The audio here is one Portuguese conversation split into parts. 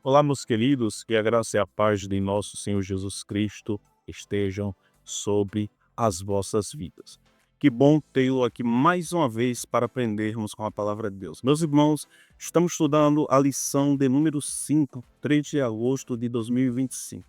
Olá, meus queridos, que a graça e a paz de nosso Senhor Jesus Cristo estejam sobre as vossas vidas. Que bom tê-lo aqui mais uma vez para aprendermos com a palavra de Deus. Meus irmãos, estamos estudando a lição de número 5, 3 de agosto de 2025.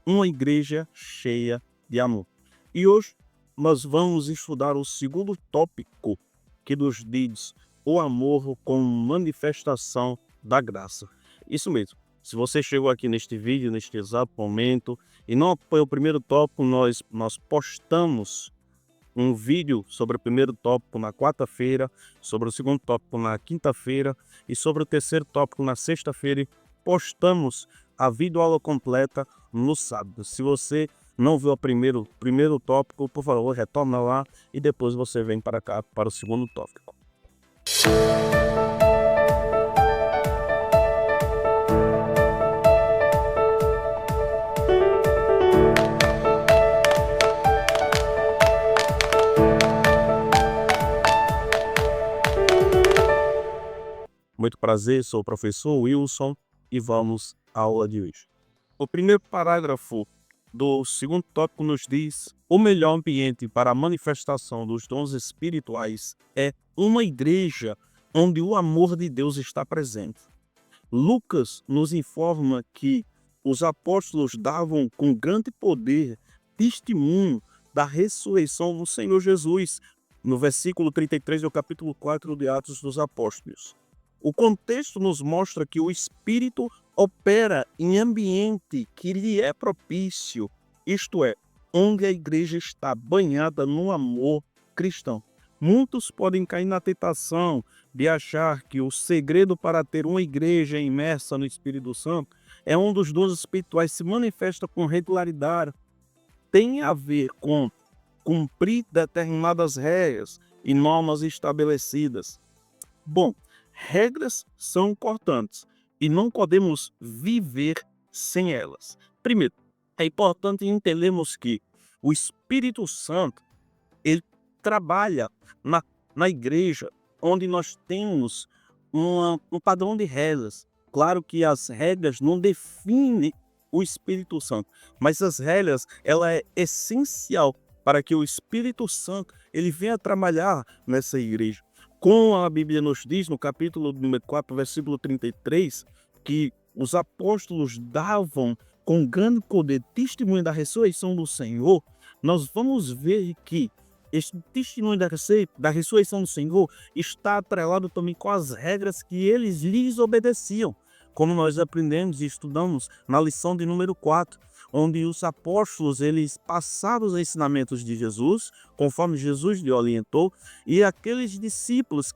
Uma igreja cheia de amor. E hoje nós vamos estudar o segundo tópico que nos diz o amor como manifestação da graça. Isso mesmo. Se você chegou aqui neste vídeo, neste exato momento, e não foi o primeiro tópico, nós postamos um vídeo sobre o primeiro tópico na quarta-feira, sobre o segundo tópico na quinta-feira e sobre o terceiro tópico na sexta-feira. E postamos a videoaula completa no sábado. Se você não viu o primeiro tópico, por favor, retorna lá e depois você vem para cá para o segundo tópico. Muito prazer, sou o professor Wilson e vamos à aula de hoje. O primeiro parágrafo do segundo tópico nos diz: o melhor ambiente para a manifestação dos dons espirituais é uma igreja onde o amor de Deus está presente. Lucas nos informa que os apóstolos davam com grande poder testemunho da ressurreição do Senhor Jesus, no versículo 33 do capítulo 4 de Atos dos Apóstolos. O contexto nos mostra que o Espírito opera em ambiente que lhe é propício, isto é, onde a igreja está banhada no amor cristão. Muitos podem cair na tentação de achar que o segredo para ter uma igreja imersa no Espírito Santo é um dos dons espirituais se manifesta com regularidade, tem a ver com cumprir determinadas regras e normas estabelecidas. Bom, regras são importantes e não podemos viver sem elas. Primeiro, é importante entendermos que o Espírito Santo ele trabalha na igreja onde nós temos um padrão de regras. Claro que as regras não definem o Espírito Santo, mas as regras ela é essencial para que o Espírito Santo ele venha trabalhar nessa igreja. Como a Bíblia nos diz no capítulo número 4, versículo 33, que os apóstolos davam com grande poder testemunho da ressurreição do Senhor, nós vamos ver que este testemunho da ressurreição do Senhor está atrelado também com as regras que eles lhes obedeciam, como nós aprendemos e estudamos na lição de número 4, onde os apóstolos eles passaram os ensinamentos de Jesus, conforme Jesus lhe orientou, e aqueles discípulos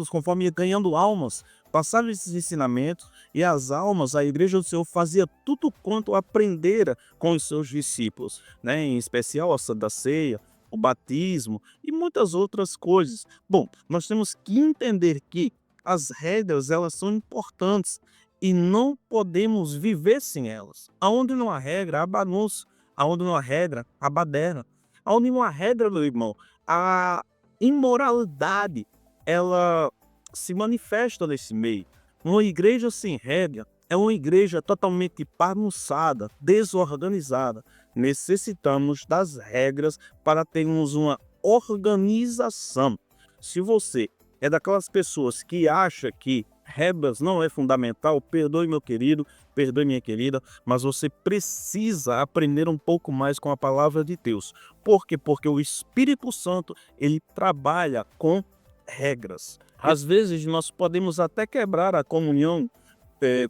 conforme ia ganhando almas, passaram esses ensinamentos, e as almas, a igreja do Senhor fazia tudo quanto aprendera com os seus discípulos, né? Em especial a Santa Ceia, o batismo e muitas outras coisas. Bom, nós temos que entender que as regras elas são importantes e não podemos viver sem elas. Aonde não há regra, há bagunça. Aonde não há regra, há baderna. Aonde não há regra, meu irmão, a imoralidade ela se manifesta nesse meio. Uma igreja sem regra é uma igreja totalmente bagunçada, desorganizada. Necessitamos das regras para termos uma organização. Se você é daquelas pessoas que acha que regras não é fundamental, perdoe meu querido, perdoe minha querida, mas você precisa aprender um pouco mais com a palavra de Deus. Por quê? Porque o Espírito Santo, ele trabalha com regras. Às vezes nós podemos até quebrar a comunhão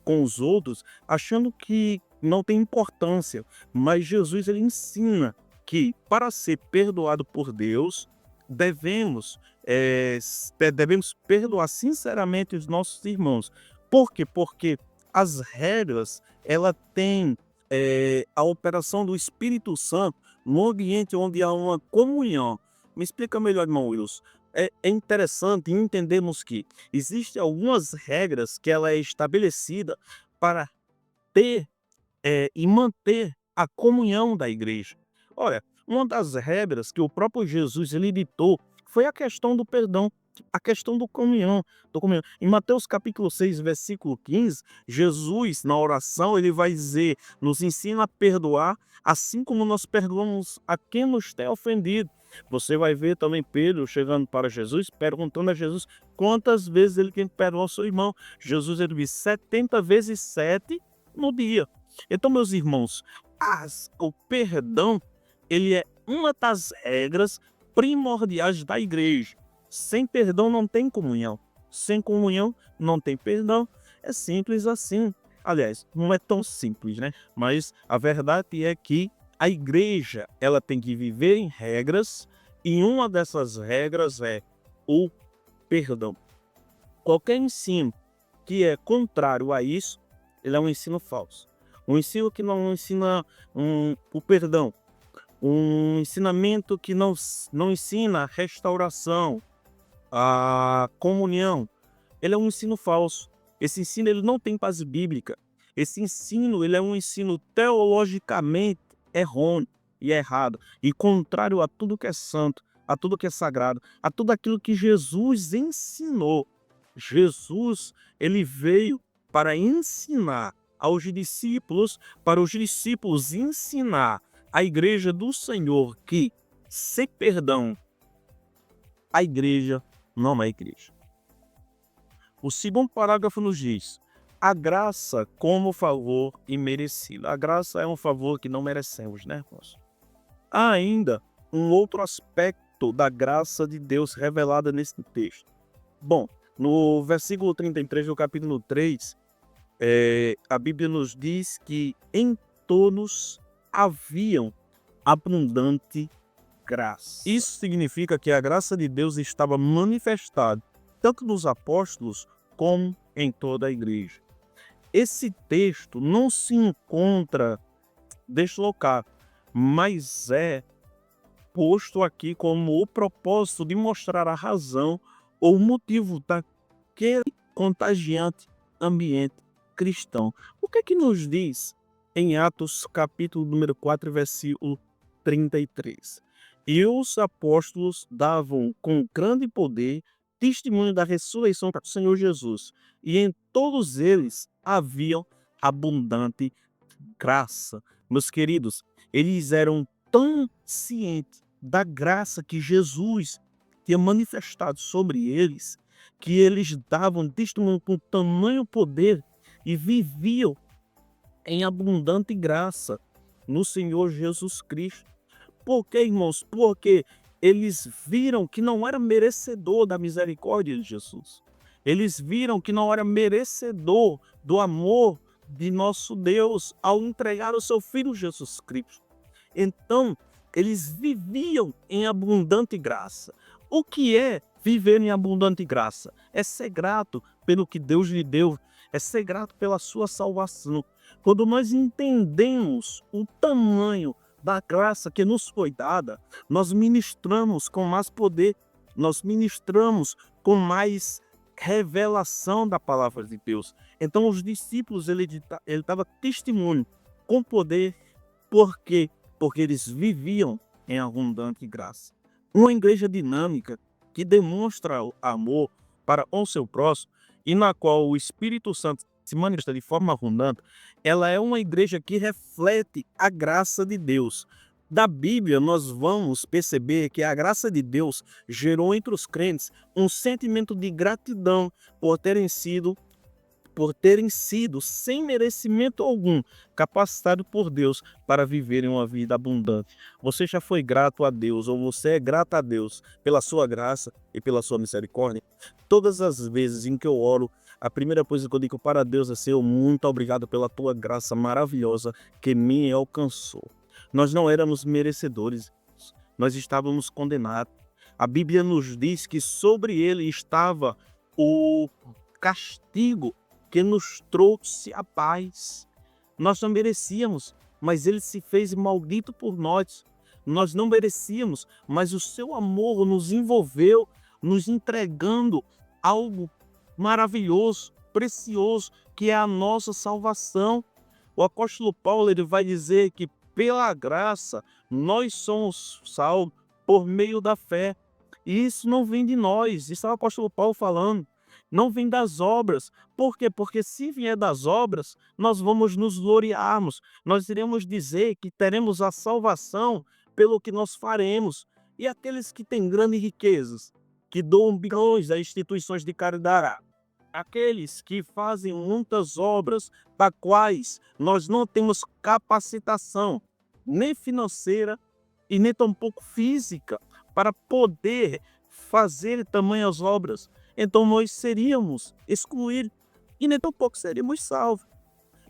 com os outros, achando que não tem importância, mas Jesus ele ensina que para ser perdoado por Deus, devemos perdoar sinceramente os nossos irmãos. Por quê? Porque as regras, ela tem a operação do Espírito Santo no ambiente onde há uma comunhão. Me explica melhor, irmão Wilson. É interessante entendermos que existem algumas regras que ela é estabelecida para ter e manter a comunhão da igreja. Olha, uma das regras que o próprio Jesus ele ditou foi a questão do perdão. a questão do comunhão. Em Mateus capítulo 6, versículo 15, Jesus, na oração, ele vai dizer, nos ensina a perdoar, assim como nós perdoamos a quem nos tem ofendido. Você vai ver também Pedro chegando para Jesus, perguntando a Jesus quantas vezes ele tem que perdoar o seu irmão. Jesus, ele disse 70 vezes 7 no dia. Então, meus irmãos, o perdão, ele é uma das regras primordiais da igreja. Sem perdão não tem comunhão. Sem comunhão não tem perdão. É simples assim. Aliás, não é tão simples, né? Mas a verdade é que a igreja, ela tem que viver em regras, e uma dessas regras é o perdão. Qualquer ensino que é contrário a isso, ele é um ensino falso. Um ensino que não ensina o perdão. Um ensinamento que não ensina a restauração, a comunhão, ele é um ensino falso. Esse ensino, ele não tem base bíblica. Esse ensino, ele é um ensino teologicamente errôneo e errado, e contrário a tudo que é santo, a tudo que é sagrado, a tudo aquilo que Jesus ensinou. Jesus, ele veio para ensinar aos discípulos, para os discípulos ensinar a igreja do Senhor que, sem perdão, a igreja não é igreja. O segundo parágrafo nos diz: a graça como favor imerecido. A graça é um favor que não merecemos, né, irmãos? Há ainda um outro aspecto da graça de Deus revelada nesse texto. Bom, no versículo 33 do capítulo 3, a Bíblia nos diz que em todos haviam abundante graça. Isso significa que a graça de Deus estava manifestada tanto nos apóstolos como em toda a igreja. Esse texto não se encontra deslocado, mas é posto aqui como o propósito de mostrar a razão ou o motivo daquele contagiante ambiente cristão. O que é que nos diz em Atos capítulo número 4, versículo 33? E os apóstolos davam com grande poder testemunho da ressurreição do Senhor Jesus, e em todos eles haviam abundante graça. Meus queridos, eles eram tão cientes da graça que Jesus tinha manifestado sobre eles, que eles davam testemunho com tamanho poder e viviam em abundante graça no Senhor Jesus Cristo. Por quê, irmãos? Porque eles viram que não era merecedor da misericórdia de Jesus. Eles viram que não era merecedor do amor de nosso Deus ao entregar o seu Filho Jesus Cristo. Então, eles viviam em abundante graça. O que é viver em abundante graça? É ser grato pelo que Deus lhe deu, é ser grato pela sua salvação. Quando nós entendemos o tamanho da graça que nos foi dada, nós ministramos com mais poder, nós ministramos com mais revelação da palavra de Deus. Então os discípulos, ele dava testemunho com poder. Por quê? Porque eles viviam em abundante graça. Uma igreja dinâmica que demonstra o amor para o seu próximo e na qual o Espírito Santo se manifesta de forma abundante, ela é uma igreja que reflete a graça de Deus. Da Bíblia, nós vamos perceber que a graça de Deus gerou entre os crentes um sentimento de gratidão por terem sido, sem merecimento algum, capacitados por Deus para viverem uma vida abundante. Você já foi grato a Deus, ou você é grato a Deus pela sua graça e pela sua misericórdia? Todas as vezes em que eu oro, a primeira coisa que eu digo para Deus é: Senhor, muito obrigado pela tua graça maravilhosa que me alcançou. Nós não éramos merecedores, nós estávamos condenados. A Bíblia nos diz que sobre ele estava o castigo que nos trouxe a paz. Nós não merecíamos, mas ele se fez maldito por nós. Nós não merecíamos, mas o seu amor nos envolveu, nos entregando algo maravilhoso, precioso, que é a nossa salvação. O apóstolo Paulo, ele vai dizer que pela graça nós somos salvos por meio da fé. E isso não vem de nós, isso é o apóstolo Paulo falando. Não vem das obras. Por quê? Porque se vier das obras, nós vamos nos gloriarmos. Nós iremos dizer que teremos a salvação pelo que nós faremos. E aqueles que têm grandes riquezas, que doam bilhões a instituições de caridade, aqueles que fazem muitas obras para quais nós não temos capacitação, nem financeira e nem tampouco física, para poder fazer tamanhas obras, então nós seríamos excluídos e nem tampouco seríamos salvos.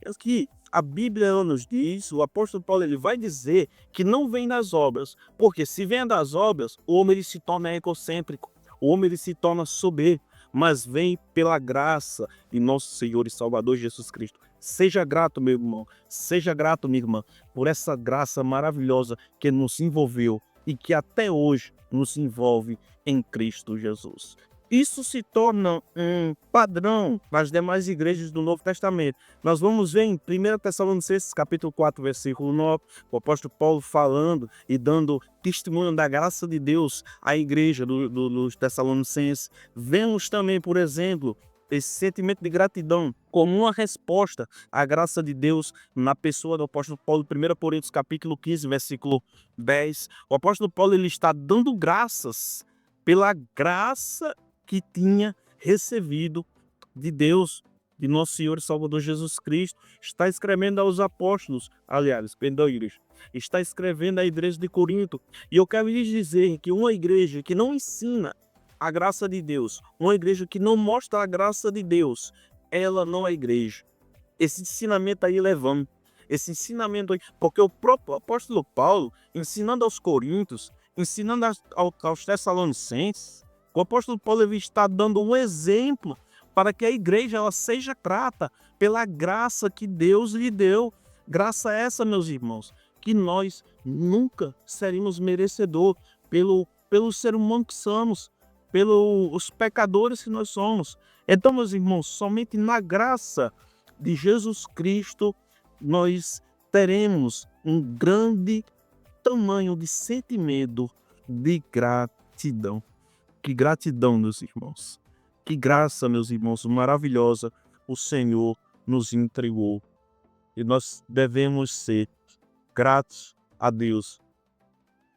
É que a Bíblia nos diz, o apóstolo Paulo ele vai dizer que não vem das obras, porque se vem das obras, o homem ele se torna egocêntrico, o homem ele se torna soberbo, mas vem pela graça de nosso Senhor e Salvador Jesus Cristo. Seja grato, meu irmão, seja grato, minha irmã, por essa graça maravilhosa que nos envolveu e que até hoje nos envolve em Cristo Jesus. Isso se torna um padrão nas demais igrejas do Novo Testamento. Nós vamos ver em 1 Tessalonicenses, capítulo 4, versículo 9, o apóstolo Paulo falando e dando testemunho da graça de Deus à igreja dos Tessalonicenses. Vemos também, por exemplo, esse sentimento de gratidão como uma resposta à graça de Deus na pessoa do apóstolo Paulo, 1 Coríntios capítulo 15, versículo 10. O apóstolo Paulo ele está dando graças pela graça que tinha recebido de Deus, de nosso Senhor e Salvador Jesus Cristo. Está escrevendo aos apóstolos, aliás, perdão, igreja, está escrevendo à igreja de Corinto. E eu quero lhes dizer que uma igreja que não ensina a graça de Deus, uma igreja que não mostra a graça de Deus, ela não é igreja. Esse ensinamento aí levando, esse ensinamento aí, porque o próprio apóstolo Paulo, ensinando aos coríntios, ensinando aos tessalonicenses, o apóstolo Paulo está dando um exemplo para que a igreja ela seja grata pela graça que Deus lhe deu. Graça essa, meus irmãos, que nós nunca seríamos merecedor pelo ser humano que somos, pelos pecadores que nós somos. Então, meus irmãos, somente na graça de Jesus Cristo nós teremos um grande tamanho de sentimento de gratidão. Que gratidão, meus irmãos. Que graça, meus irmãos, maravilhosa o Senhor nos entregou. E nós devemos ser gratos a Deus.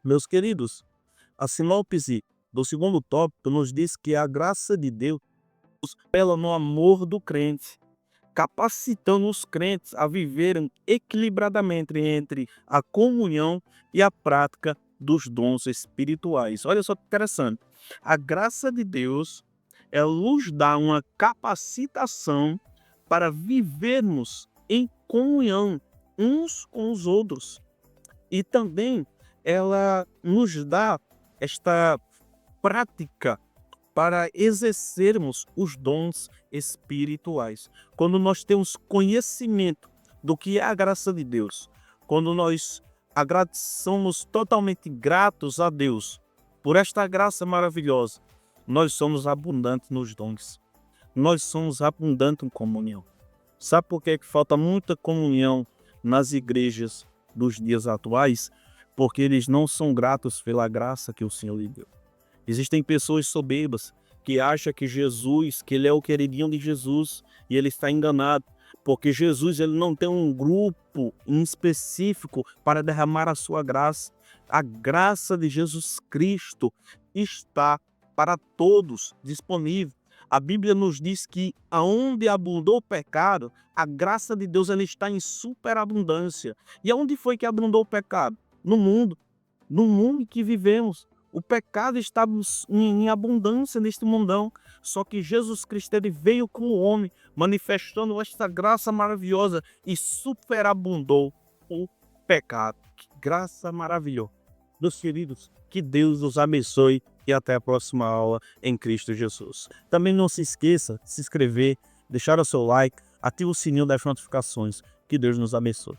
Meus queridos, a sinopse do segundo tópico nos diz que a graça de Deus revela no amor do crente, capacitando os crentes a viverem equilibradamente entre a comunhão e a prática dos dons espirituais. Olha só que interessante. A graça de Deus, ela nos dá uma capacitação para vivermos em comunhão uns com os outros. E também ela nos dá esta prática para exercermos os dons espirituais. Quando nós temos conhecimento do que é a graça de Deus, quando nós somos totalmente gratos a Deus por esta graça maravilhosa, nós somos abundantes nos dons. Nós somos abundantes em comunhão. Sabe por que falta muita comunhão nas igrejas dos dias atuais? Porque eles não são gratos pela graça que o Senhor lhe deu. Existem pessoas soberbas que acham que Jesus, que ele é o queridinho de Jesus, e ele está enganado. Porque Jesus ele não tem um grupo em específico para derramar a sua graça. A graça de Jesus Cristo está para todos disponível. A Bíblia nos diz que aonde abundou o pecado, a graça de Deus ela está em superabundância. E aonde foi que abundou o pecado? No mundo que vivemos. O pecado está em abundância neste mundão. Só que Jesus Cristo ele veio como homem, manifestando esta graça maravilhosa e superabundou o pecado. Que graça maravilhosa. Meus queridos, que Deus os abençoe e até a próxima aula em Cristo Jesus. Também não se esqueça de se inscrever, deixar o seu like, ative o sininho das notificações. Que Deus nos abençoe.